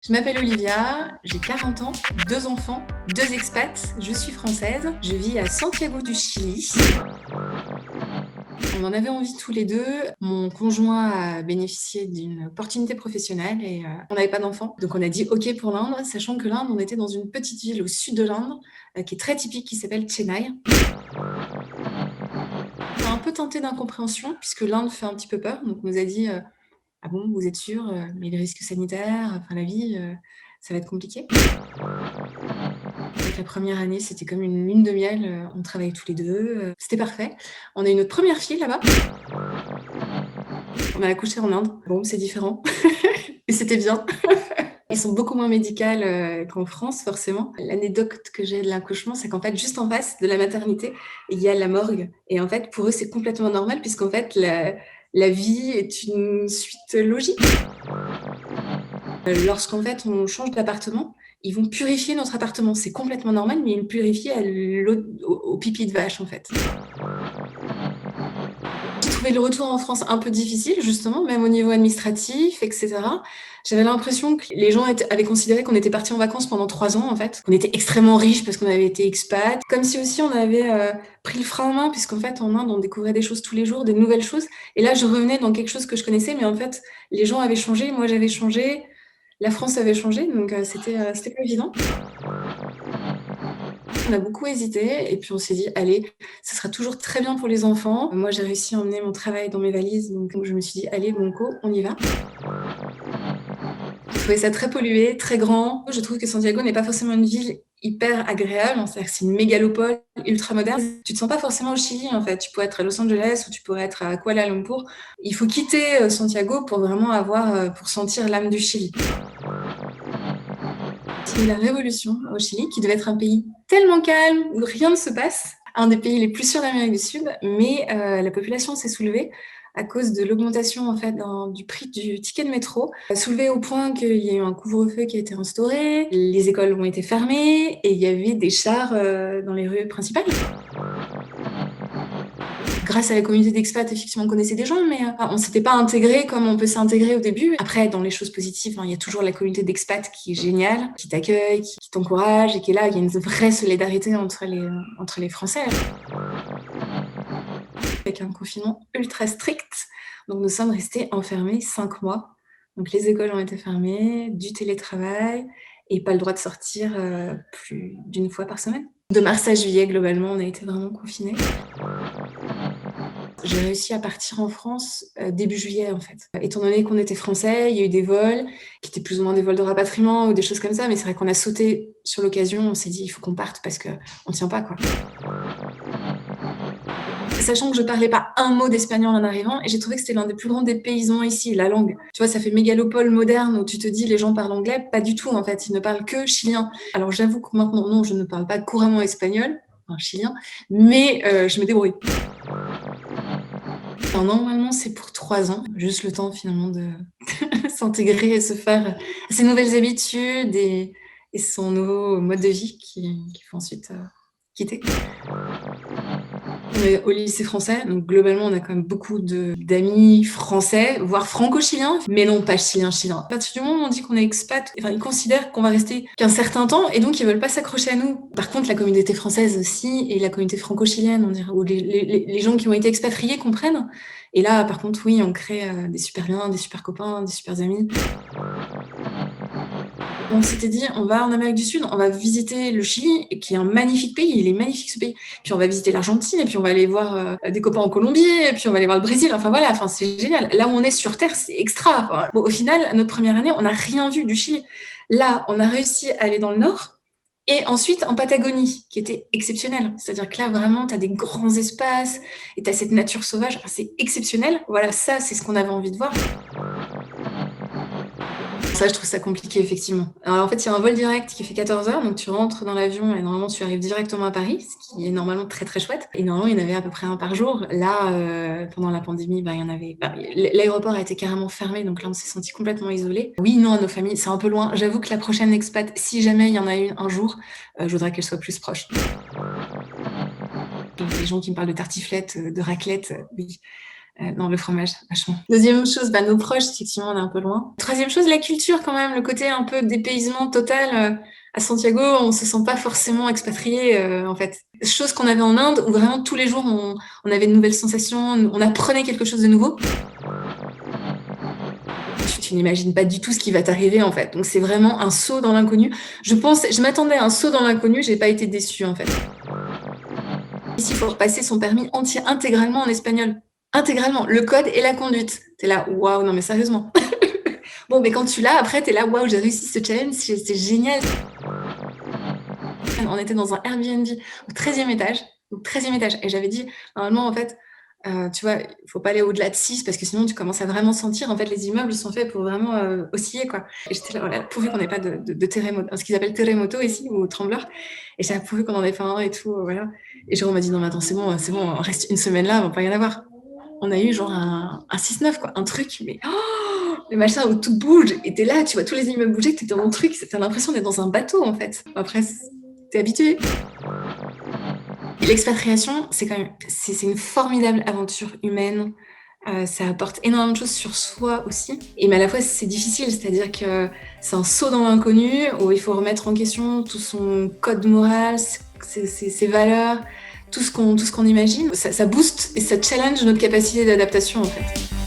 Je m'appelle Olivia, j'ai 40 ans, 2 enfants, 2 expats, je suis française, je vis à Santiago du Chili. On en avait envie tous les deux. Mon conjoint a bénéficié d'une opportunité professionnelle et on n'avait pas d'enfants. Donc on a dit OK pour l'Inde, sachant que l'Inde, on était dans une petite ville au sud de l'Inde qui est très typique, qui s'appelle Chennai. On a un peu tenté d'incompréhension puisque l'Inde fait un petit peu peur. Donc on nous a dit ah bon, vous êtes sûr mais les risques sanitaires, enfin la vie, ça va être compliqué. Donc la première année, c'était comme une lune de miel, on travaillait tous les 2, c'était parfait. On a eu notre première fille là-bas. On a accouché en Inde. Bon, c'est différent et c'était bien. Ils sont beaucoup moins médicales, qu'en France forcément. L'anecdote que j'ai de l'accouchement, c'est qu'en fait, juste en face de la maternité, il y a la morgue et en fait, pour eux, c'est complètement normal puisqu'en fait, la vie est une suite logique. Lorsqu'en fait, on change d'appartement, ils vont purifier notre appartement. C'est complètement normal, mais ils le purifient à l'eau au pipi de vache, en fait. J'ai trouvé le retour en France un peu difficile, justement, même au niveau administratif, et cetera. J'avais l'impression que les gens avaient considéré qu'on était partis en vacances pendant 3 ans, en fait, qu'on était extrêmement riches parce qu'on avait été expat. Comme si aussi on avait pris le frein en main, puisqu'en fait, en Inde, on découvrait des choses tous les jours, des nouvelles choses. Et là, je revenais dans quelque chose que je connaissais, mais en fait, les gens avaient changé, moi j'avais changé, la France avait changé, donc c'était pas évident. On a beaucoup hésité et puis on s'est dit: «Allez, ce sera toujours très bien pour les enfants». Moi, j'ai réussi à emmener mon travail dans mes valises, donc je me suis dit: «Allez banco, on y va». J'ai trouvé ça très pollué, très grand. Je trouve que Santiago n'est pas forcément une ville hyper agréable, c'est-à-dire que c'est une mégalopole ultra moderne. Tu te sens pas forcément au Chili, en fait. Tu pourrais être à Los Angeles ou tu pourrais être à Kuala Lumpur. Il faut quitter, Santiago pour vraiment pour sentir l'âme du Chili. C'est la révolution au Chili, qui devait être un pays tellement calme, où rien ne se passe, un des pays les plus sûrs d'Amérique du Sud, mais la population s'est soulevée à cause de l'augmentation en fait du prix du ticket de métro, soulevée au point qu'il y a eu un couvre-feu qui a été instauré, les écoles ont été fermées et il y avait des chars dans les rues principales. Grâce à la communauté d'expats, effectivement, on connaissait des gens, mais on s'était pas intégré comme on peut s'intégrer au début. Après, dans les choses positives, il y a toujours la communauté d'expats qui est géniale, qui t'accueille, qui t'encourage et qui est là. Il y a une vraie solidarité entre les Français. Avec un confinement ultra strict, donc nous sommes restés enfermés 5 mois. Donc les écoles ont été fermées, du télétravail et pas le droit de sortir plus d'une fois par semaine. De mars à juillet, globalement, on a été vraiment confinés. J'ai réussi à partir en France début juillet, en fait. Étant donné qu'on était français, il y a eu des vols qui étaient plus ou moins des vols de rapatriement ou des choses comme ça, mais c'est vrai qu'on a sauté sur l'occasion. On s'est dit, il faut qu'on parte parce qu'on tient pas, quoi. Sachant que je parlais pas un mot d'espagnol en arrivant, et j'ai trouvé que c'était l'un des plus grands dépaysements ici, la langue. Tu vois, ça fait mégalopole moderne où tu te dis les gens parlent anglais, pas du tout en fait, ils ne parlent que chilien. Alors j'avoue que maintenant, non, je ne parle pas couramment espagnol, enfin chilien, mais je me débrouille. Alors, normalement, c'est pour 3 ans, juste le temps finalement de s'intégrer et se faire ses nouvelles habitudes et son nouveau mode de vie qu'il faut ensuite quitter. On est au lycée français, donc globalement, on a quand même beaucoup d'amis français, voire franco-chiliens, mais non, pas chilien-chilien. À partir du moment où on dit qu'on est expat, enfin, ils considèrent qu'on va rester qu'un certain temps et donc ils veulent pas s'accrocher à nous. Par contre, la communauté française aussi et la communauté franco-chilienne, on dirait, ou les gens qui ont été expatriés comprennent. Et là, par contre, oui, on crée des super liens, des super copains, des super amis. On s'était dit, on va en Amérique du Sud, on va visiter le Chili, qui est un magnifique pays, il est magnifique ce pays. Puis on va visiter l'Argentine, et puis on va aller voir des copains en Colombie, et puis on va aller voir le Brésil. Enfin voilà, enfin, c'est génial. Là où on est sur Terre, c'est extra. Enfin, bon, au final, notre première année, on n'a rien vu du Chili. Là, on a réussi à aller dans le nord, et ensuite en Patagonie, qui était exceptionnelle. C'est-à-dire que là, vraiment, tu as des grands espaces, et tu as cette nature sauvage. Enfin, c'est exceptionnel. Voilà, ça, c'est ce qu'on avait envie de voir. Ça, je trouve ça compliqué, effectivement. Alors, en fait, il y a un vol direct qui fait 14 heures, donc tu rentres dans l'avion et normalement, tu arrives directement à Paris, ce qui est normalement très, très chouette. Et normalement, il y en avait à peu près un par jour. Là, pendant la pandémie, il y en avait. L'aéroport a été carrément fermé, donc là, on s'est senti complètement isolé. Oui, non, à nos familles, c'est un peu loin. J'avoue que la prochaine expat, si jamais il y en a une un jour, je voudrais qu'elle soit plus proche. Les gens qui me parlent de tartiflette, de raclette, oui. Non, le fromage, vachement. Deuxième chose, nos proches, effectivement, on est un peu loin. Troisième chose, la culture quand même, le côté un peu dépaysement total. À Santiago, on se sent pas forcément expatrié, en fait. Chose qu'on avait en Inde, où vraiment tous les jours, on avait de nouvelles sensations, on apprenait quelque chose de nouveau. Tu n'imagines pas du tout ce qui va t'arriver, en fait. Donc c'est vraiment un saut dans l'inconnu. Je m'attendais à un saut dans l'inconnu, j'ai pas été déçue, en fait. Ici, il faut repasser son permis intégralement en espagnol. Intégralement, le code et la conduite. T'es là, waouh, non mais sérieusement. Bon, mais quand tu l'as, après, t'es là, waouh, j'ai réussi ce challenge, c'est génial. On était dans un Airbnb au 13e étage. Au 13e étage. Et j'avais dit, normalement, en fait, tu vois, il faut pas aller au-delà de 6 parce que sinon, tu commences à vraiment sentir. En fait, les immeubles sont faits pour vraiment osciller, quoi. Et j'étais là, voilà, pourvu qu'on n'ait pas de terremoto, ce qu'ils appellent terremoto ici, ou trembleur. Et j'avais pourvu qu'on en ait fait un et tout, voilà. Et Jérôme m'a dit, non, mais attends, c'est bon, on reste une semaine là, on va pas y en avoir. On a eu genre un 6-9, quoi, un truc, mais le machin où tout bouge, et t'es là, tu vois tous les immeubles bouger, t'es dans mon truc, t'as l'impression d'être dans un bateau, en fait. Après, t'es habitué. Et l'expatriation, c'est une formidable aventure humaine. Ça apporte énormément de choses sur soi aussi. Mais à la fois, c'est difficile, c'est-à-dire que c'est un saut dans l'inconnu où il faut remettre en question tout son code moral, ses valeurs, tout ce qu'on imagine. Ça booste et ça challenge notre capacité d'adaptation, en fait.